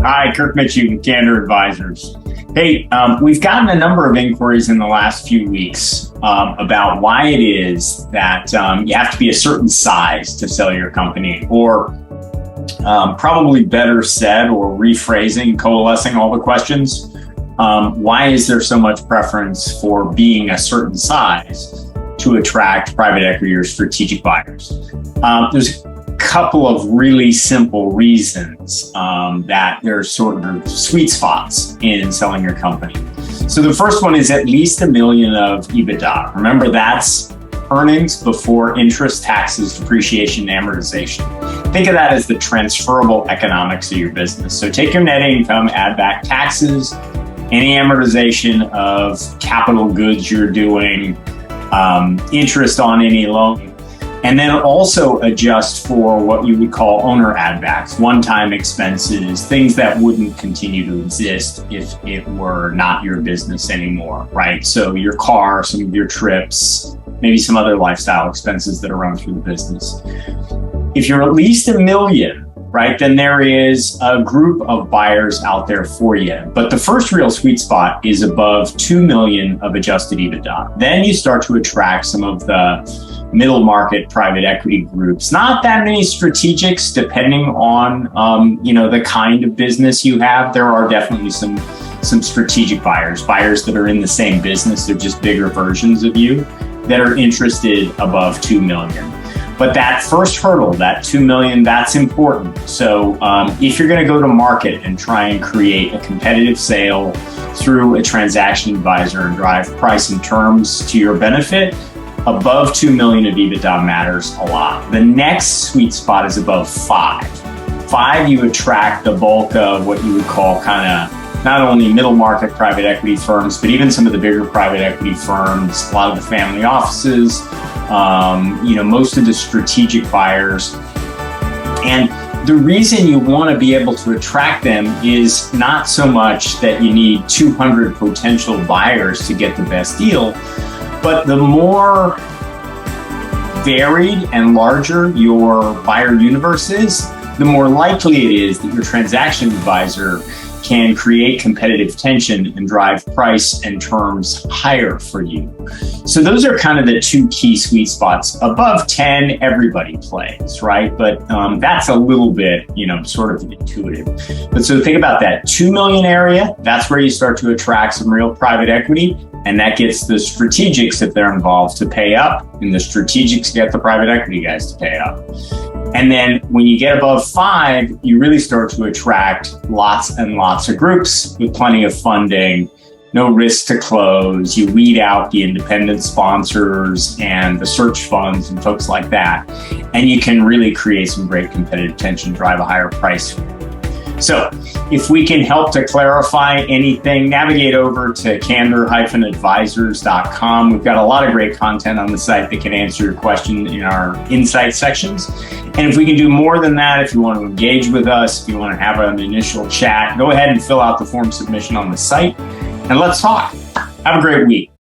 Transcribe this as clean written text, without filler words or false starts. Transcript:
Hi, Kirk Mitchell with Candor Advisors. Hey, we've gotten a number of inquiries in the last few weeks about why it is that you have to be a certain size to sell your company, or probably better said, or rephrasing, coalescing all the questions. Why is there so much preference for being a certain size to attract private equity or strategic buyers? There's couple of really simple reasons that there's sort of sweet spots in selling your company. So the first one is at least $1 million of EBITDA. Remember, that's earnings before interest, taxes, depreciation, and amortization. Think of that as the transferable economics of your business. So take your net income, add back taxes, any amortization of capital goods you're doing, interest on any loan, and then also adjust for what you would call owner add backs, one-time expenses, things that wouldn't continue to exist if it were not your business anymore, right? So your car, some of your trips, maybe some other lifestyle expenses that are run through the business. If you're at least $1 million, right, then there is a group of buyers out there for you. But the first real sweet spot is above $2 million of adjusted EBITDA. Then you start to attract some of the middle market private equity groups. Not that many strategics, depending on the kind of business you have. There are definitely some strategic buyers that are in the same business. They're just bigger versions of you that are interested above $2 million. But that first hurdle, that $2 million, that's important. So if you're going to go to market and try and create a competitive sale through a transaction advisor and drive price and terms to your benefit, above $2 million of EBITDA matters a lot. The next sweet spot is above 5. 5, you attract the bulk of what you would call kind of not only middle market private equity firms, but even some of the bigger private equity firms, a lot of the family offices, most of the strategic buyers. And the reason you want to be able to attract them is not so much that you need 200 potential buyers to get the best deal, but the more varied and larger your buyer universe is, the more likely it is that your transaction advisor can create competitive tension and drive price and terms higher for you. So those are kind of the two key sweet spots. Above 10, everybody plays, right? But that's a little bit, sort of intuitive. But so think about that $2 million area. That's where you start to attract some real private equity. And that gets the strategics, if they're involved, to pay up. And the strategics get the private equity guys to pay up. And then when you get above 5, you really start to attract lots and lots of groups with plenty of funding, no risk to close. You weed out the independent sponsors and the search funds and folks like that. And you can really create some great competitive tension, drive a higher price. So if we can help to clarify anything, navigate over to candor-advisors.com. We've got a lot of great content on the site that can answer your question in our insight sections. And if we can do more than that, if you want to engage with us, if you want to have an initial chat, go ahead and fill out the form submission on the site and let's talk. Have a great week.